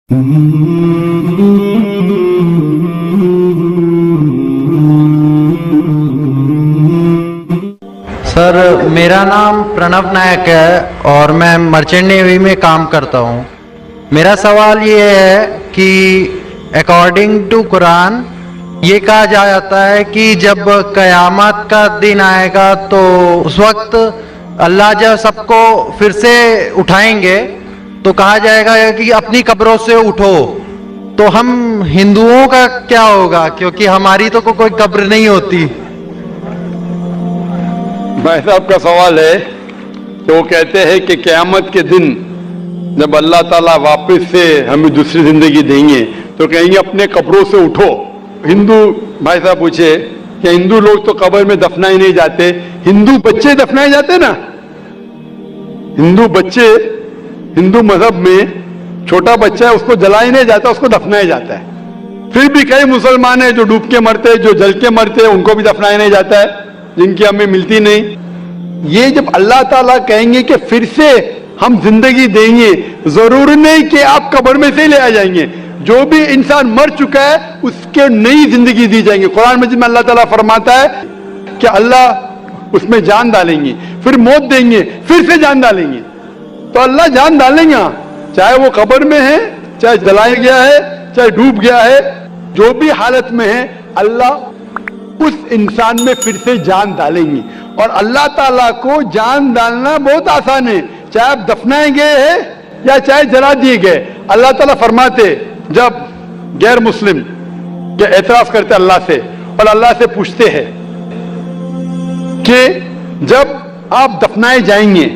Sir, मेरा नाम प्रणव नायक है और मैं मर्चेंट नेवी में काम करता हूँ। मेरा सवाल ये है कि अकॉर्डिंग टू कुरान ये कहा जाता है कि जब कयामत का दिन आएगा तो उस वक्त अल्लाह जब सबको फिर से उठाएंगे तो कहा जाएगा कि अपनी कब्रों से उठो। तो हम हिंदुओं का क्या होगा, क्योंकि हमारी तो कोई कब्र नहीं होती। भाई साहब का सवाल है कि वो कहते हैं कि क़यामत के दिन जब अल्लाह ताला वापस से हमें दूसरी जिंदगी देंगे तो कहेंगे अपने कब्रों से उठो। हिंदू भाई साहब पूछे कि हिंदू लोग तो कब्र में दफनाए नहीं जाते, हिंदू बच्चे दफनाए जाते ना। हिंदू बच्चे, हिंदू मजहब में छोटा बच्चा है उसको जलाया नहीं जाता, उसको दफनाया जाता है। फिर भी कई मुसलमान है जो डूब के मरते हैं, जो जल के मरते हैं, उनको भी दफनाया नहीं जाता है, जिनकी हमें मिलती नहीं। ये जब अल्लाह ताला कहेंगे कि फिर से हम जिंदगी देंगे, जरूरी नहीं कि आप कब्र में से ही ले आ जाएंगे। जो भी इंसान मर चुका है उसके नई जिंदगी दी जाएंगे। कुरान मजीद में अल्लाह ताला फरमाता है कि अल्लाह उसमें जान डालेंगे, फिर मौत देंगे, फिर से जान डालेंगे। तो अल्लाह जान डालेंगे, चाहे वो कब्र में है, चाहे जलाया गया है, चाहे डूब गया है, जो भी हालत में है अल्लाह उस इंसान में फिर से जान डालेंगे। और अल्लाह ताला को जान डालना बहुत आसान है, चाहे आप दफनाए गए हैं या चाहे जला दिए गए। अल्लाह ताला फरमाते जब गैर मुस्लिम के एतराफ करते अल्लाह से और अल्लाह से पूछते हैं कि जब आप दफनाए जाएंगे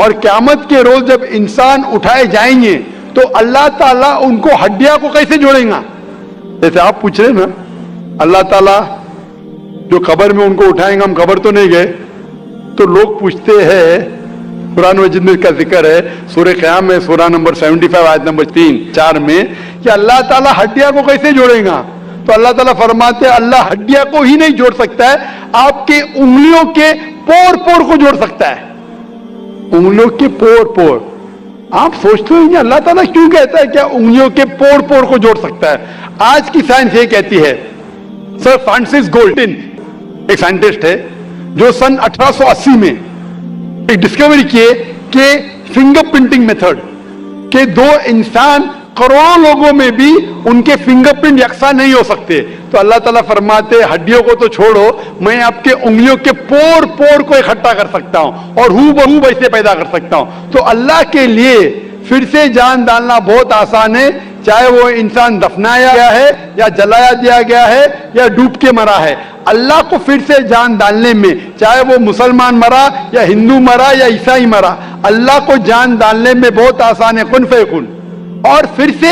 और क़यामत के रोज जब इंसान उठाए जाएंगे तो अल्लाह ताला उनको हड्डियां को कैसे जोड़ेगा। जैसे आप पूछ रहे ना, अल्लाह ताला जो कब्र में उनको उठाएंगे, हम कब्र तो नहीं गए, तो लोग पूछते हैं, कुरान मजीद में इसका जिक्र है, सूरह क़याम में सूरह नंबर 75 आयत नंबर 3-4 में कि अल्लाह ताला हड्डियां को कैसे जोड़ेगा। तो अल्लाह ताला फरमाते हैं अल्लाह हड्डियां को ही नहीं जोड़ सकता है, आपके उंगलियों के पोर पोर को जोड़ सकता है। उंगलियों के पोर पोर, आप सोचते हो अल्लाह ताला क्यों कहता है क्या उंगलियों के पोर पोर को जोड़ सकता है। आज की साइंस ये कहती है, सर फ्रांसिस गोल्डिन एक साइंटिस्ट है जो सन 1880 में एक डिस्कवरी किए कि फिंगर प्रिंटिंग मेथड के दो इंसान करोड़ों लोगों में भी उनके फिंगरप्रिंट यकसा नहीं हो सकते। तो अल्लाह ताला फरमाते हड्डियों को तो छोड़ो, मैं आपके उंगलियों के पोर पोर को इकट्ठा कर सकता हूं और हूबहू वैसे पैदा कर सकता हूं। तो अल्लाह के लिए फिर से जान डालना बहुत आसान है, चाहे वो इंसान दफनाया गया है या जलाया दिया गया है या डूब के मरा है। अल्लाह को फिर से जान डालने में, चाहे वो मुसलमान मरा या हिंदू मरा या ईसाई मरा, अल्लाह को जान डालने में बहुत आसान है, कुन फयकुन। और फिर से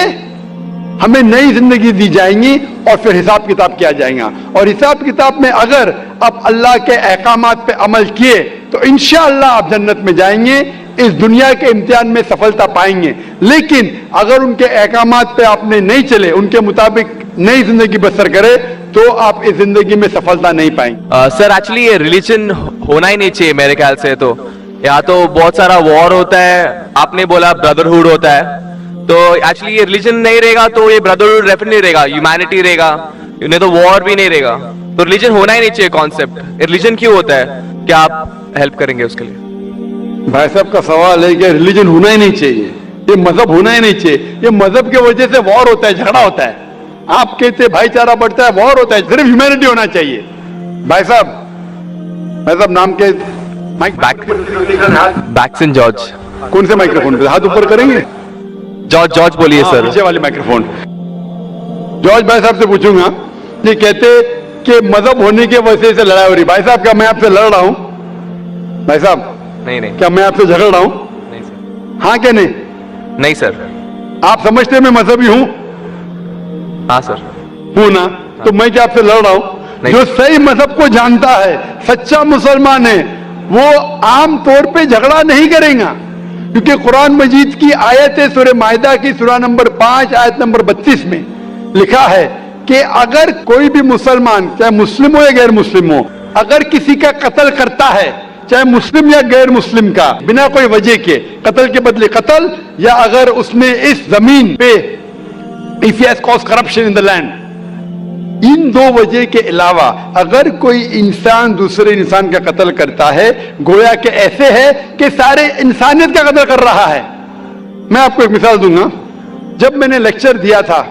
हमें नई जिंदगी दी जाएंगी और फिर हिसाब किताब किया जाएगा। और हिसाब किताब में अगर आप अल्लाह के अहकामात पे अमल किए तो इंशाअल्लाह आप जन्नत में जाएंगे, इस दुनिया के इम्तिहान में सफलता पाएंगे। लेकिन अगर उनके अहकामात पे आपने नहीं चले, उनके मुताबिक नई जिंदगी बसर करे, तो आप इस जिंदगी में सफलता नहीं पाएंगे। सर एक्चुअली ये रिलीजन होना ही नहीं चाहिए मेरे ख्याल से। तो या तो बहुत सारा वॉर होता है, आपने बोला ब्रदरहुड होता है, तो एक्चुअली ये रिलीजन नहीं रहेगा तो ये ब्रदरहुड डेफिनेटली रहेगा, ह्यूमैनिटी रहेगा, नहीं तो वॉर भी नहीं रहेगा। तो रिलीजन होना ही नहीं चाहिए कॉन्सेप्ट। रिलीजन क्यों होता है, क्या आप हेल्प करेंगे उसके लिए? भाई साहब का सवाल है कि रिलीजन होना ही नहीं चाहिए, ये मजहब होना ही नहीं चाहिए। ये मजहब की वजह से वॉर होता है, झगड़ा होता है। आप कहते भाईचारा बढ़ता है, वॉर होता है। सिर्फ ह्यूमैनिटी होना चाहिए। भाई साहब नाम के माइक बैक्सन जॉर्ज। कौन से माइक्रोफोन पे हाथ ऊपर करेंगे? जॉर्ज बोलिए सर। पीछे वाले माइक्रोफोन। जॉर्ज भाई साहब से पूछूंगा, ये कहते कि मजहब होने की वजह से लड़ाई हो रही। भाई साहब क्या मैं आपसे लड़ रहा हूं? भाई साहब नहीं क्या मैं आपसे झगड़ रहा हूं? नहीं सर। हाँ क्या नहीं? नहीं सर। आप समझते मैं मजहबी हूं? हाँ सर। हूं ना? तो मैं क्या आपसे लड़ रहा हूं? जो सही मजहब को जानता है, सच्चा मुसलमान है, वो आम तौर पे झगड़ा नहीं करेगा। क्योंकि कुरान मजीद की आयत है, सूरह माइदा की सूरह नंबर 5 आयत नंबर 32 में लिखा है कि अगर कोई भी मुसलमान, चाहे मुस्लिम हो या गैर मुस्लिम हो, अगर किसी का कत्ल करता है, चाहे मुस्लिम या गैर मुस्लिम का, बिना कोई वजह के कत्ल के बदले कत्ल, या अगर उसने इस जमीन पे if he has caused corruption in the land. इन दो वजह के अलावा अगर कोई इंसान दूसरे इंसान का कत्ल करता है, गोया कि ऐसे है कि सारे इंसानियत का कत्ल कर रहा है। मैं आपको एक मिसाल दूंगा। जब मैंने लेक्चर दिया था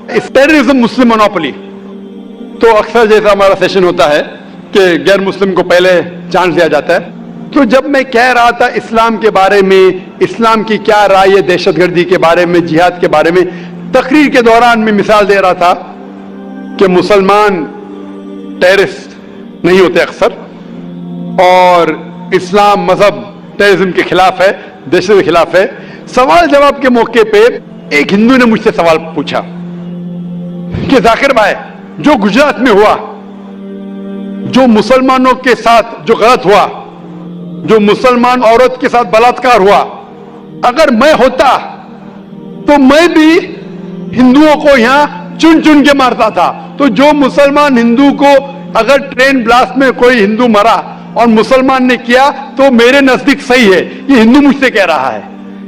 टेररिज्म मुस्लिम मोनोपोली, तो अक्सर जैसा हमारा सेशन होता है कि गैर मुस्लिम को पहले चांस दिया जाता है, तो जब मैं कह रहा था इस्लाम के बारे में, इस्लाम की क्या राय है दहशतगर्दी के बारे में, जिहाद के बारे में, तकरीर के दौरान मैं मिसाल दे रहा था कि मुसलमान टेररिस्ट नहीं होते अक्सर, और इस्लाम मजहब टेररिज्म के खिलाफ है, दहशत के खिलाफ है। सवाल जवाब के मौके पे एक हिंदू ने मुझसे सवाल पूछा कि जाकिर भाई, जो गुजरात में हुआ, जो मुसलमानों के साथ जो गलत हुआ, जो मुसलमान औरत के साथ बलात्कार हुआ, अगर मैं होता तो मैं भी हिंदुओं को यहां चुन चुन के मारता था। तो जो मुसलमान हिंदू को, अगर ट्रेन ब्लास्ट में कोई हिंदू मरा और मुसलमान ने किया तो मेरे नजदीक सही है। ये हिंदू मुझसे कह रहा है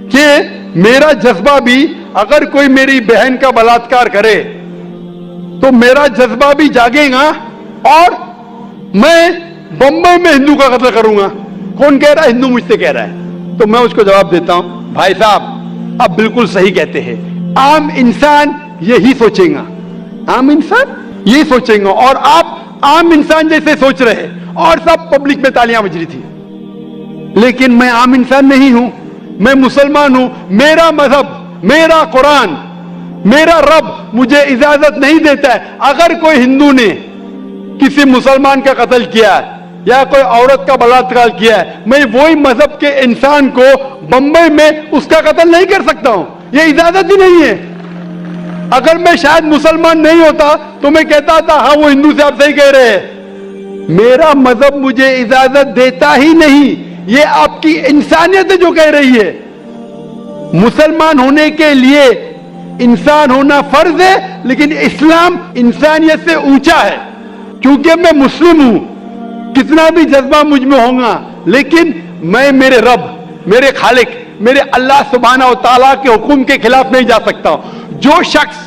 कि मेरा जज्बा भी, अगर कोई मेरी बहन का बलात्कार करे तो मेरा जज्बा भी जागेगा और मैं बम्बई में हिंदू का कत्ल करूंगा। कौन कह रहा है? हिंदू मुझसे कह रहा है। तो मैं उसको जवाब देता हूं, भाई साहब आप बिल्कुल सही कहते हैं, आम इंसान यही सोचेगा, आम इंसान यही सोचेगा, और आप आम इंसान जैसे सोच रहे हैं और सब पब्लिक में तालियां बज रही थी। लेकिन मैं आम इंसान नहीं हूं, मैं मुसलमान हूं। मेरा मजहब, मेरा कुरान, मेरा रब मुझे इजाजत नहीं देता है, अगर कोई हिंदू ने किसी मुसलमान का कत्ल किया है या कोई औरत का बलात्कार किया है, मैं वही मजहब के इंसान को बंबई में उसका कत्ल नहीं कर सकता हूं। यह इजाजत ही नहीं है। अगर मैं शायद मुसलमान नहीं होता तो मैं कहता था हाँ वो हिंदू से आप सही कह रहे हैं। मेरा मजहब मुझे इजाजत देता ही नहीं, ये आपकी इंसानियत है जो कह रही है। मुसलमान होने के लिए इंसान होना फर्ज है, लेकिन इस्लाम इंसानियत से ऊंचा है। क्योंकि मैं मुस्लिम हूं, कितना भी जज्बा मुझ में होगा, लेकिन मैं मेरे रब, मेरे खालिक, मेरे अल्लाह सुब्हानहू व तआला के हुक्म के खिलाफ नहीं जा सकता हूं। जो शख्स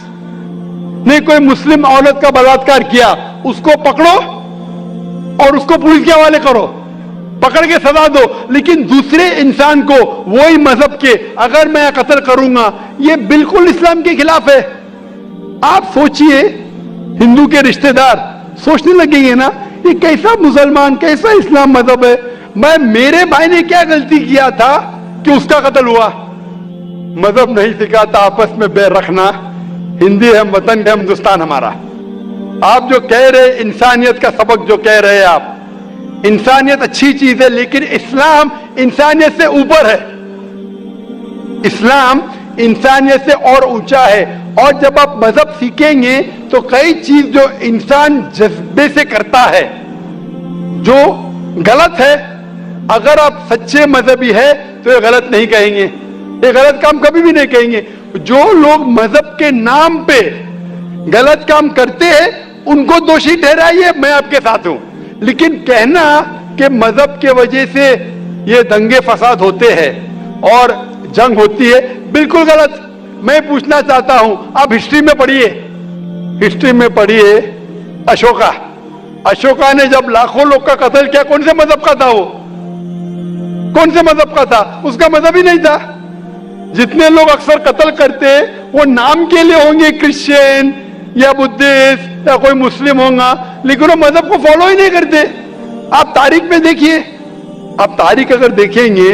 ने कोई मुस्लिम औरत का बलात्कार किया उसको पकड़ो और उसको पुलिस के हवाले करो, पकड़ के सजा दो, लेकिन दूसरे इंसान को वही मजहब के अगर मैं कत्ल करूंगा, ये बिल्कुल इस्लाम के खिलाफ है। आप सोचिए, हिंदू के रिश्तेदार सोचने लगेंगे ना, ये कैसा मुसलमान, कैसा इस्लाम मजहब है। मैं, मेरे भाई ने क्या गलती किया था कि उसका कत्ल हुआ? मजहब नहीं सिखाता आपस में बैर रखना। हिंदी है वतन है, हिंदुस्तान हमारा। आप जो कह रहे इंसानियत का सबक जो कह रहे हैं आप, इंसानियत अच्छी चीज है, लेकिन इस्लाम इंसानियत से ऊपर है। इस्लाम इंसानियत से और ऊंचा है। और जब आप मजहब सीखेंगे तो कई चीज जो इंसान जज्बे से करता है, जो गलत है, अगर आप सच्चे मजहबी है तो ये गलत नहीं कहेंगे, ये गलत काम कभी भी नहीं कहेंगे। जो लोग मजहब के नाम पे गलत काम करते हैं उनको दोषी ठहराइए, मैं आपके साथ हूं। लेकिन कहना कि मजहब के वजह से ये दंगे फसाद होते हैं और जंग होती है, बिल्कुल गलत। मैं पूछना चाहता हूं, आप हिस्ट्री में पढ़िए, हिस्ट्री में पढ़िए अशोका। अशोका ने जब लाखों लोग का कत्ल किया, कौन से मजहब का था वो? कौन से मजहब का था? उसका मजहब ही नहीं था। जितने लोग अक्सर कत्ल करते वो नाम के लिए होंगे, क्रिश्चियन या बुद्धिस्ट या कोई मुस्लिम होगा, लेकिन वो मजहब को फॉलो ही नहीं करते। आप तारीख में देखिए, आप तारीख अगर देखेंगे,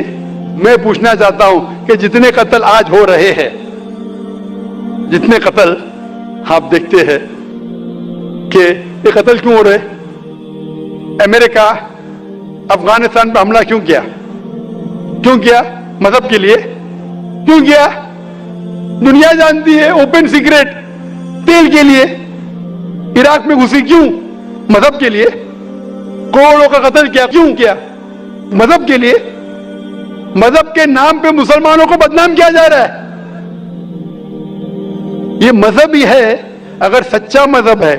मैं पूछना चाहता हूं कि जितने कत्ल आज हो रहे हैं, जितने कत्ल आप देखते हैं कि ये कत्ल क्यों हो रहे? अमेरिका अफगानिस्तान पर हमला क्यों किया? क्यों किया? मजहब के लिए। क्यों किया? दुनिया जानती है, ओपन सीक्रेट, तेल के लिए। इराक में घुसी क्यों? मजहब के लिए। करोड़ों का कत्ल किया, क्यों किया? मजहब के लिए। मजहब के नाम पे मुसलमानों को बदनाम किया जा रहा है। ये मजहब ही है, अगर सच्चा मजहब है,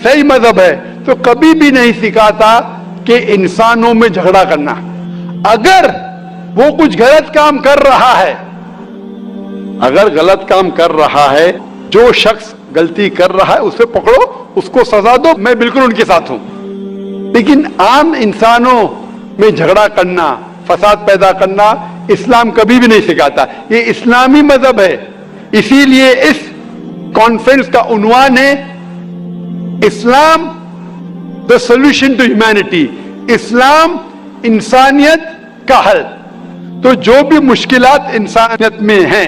सही मजहब है, तो कभी भी नहीं सिखाता कि इंसानों में झगड़ा करना। अगर वो कुछ गलत काम कर रहा है, अगर गलत काम कर रहा है जो शख्स गलती कर रहा है उसे पकड़ो, उसको सजा दो, मैं बिल्कुल उनके साथ हूं। लेकिन आम इंसानों में झगड़ा करना, फसाद पैदा करना इस्लाम कभी भी नहीं सिखाता। ये इस्लामी मजहब है। इसीलिए इस कॉन्फ्रेंस का उन्वान है Islam the solution to humanity, इस्लाम इंसानियत का हल। तो जो भी मुश्किलात इंसानियत में हैं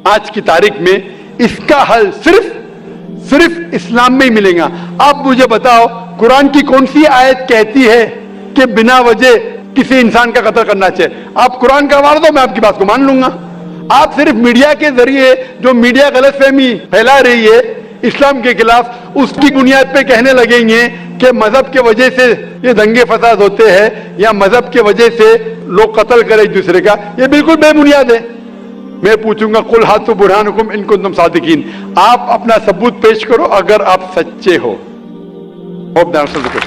आज की तारीख में, इसका हल सिर्फ इस्लाम में ही मिलेगा। आप मुझे बताओ कुरान की कौन सी आयत कहती है कि बिना वजह किसी इंसान का कत्ल करना चाहिए? आप कुरान का हवाला दो, मैं आपकी बात को मान लूंगा। आप सिर्फ मीडिया के जरिए जो मीडिया गलतफहमी फैला रही है इस्लाम के खिलाफ, उसकी बुनियाद पे कहने लगेंगे कि मजहब के वजह से ये दंगे फसाद होते हैं या मजहब के वजह से लोग कत्ल करें एक दूसरे का। ये बिल्कुल बेबुनियाद है। मैं पूछूंगा कुल हाथु बुरहानुकुम इन कुंतुम सादिकीन, आप अपना सबूत पेश करो अगर आप सच्चे हो। Hope that answers the question.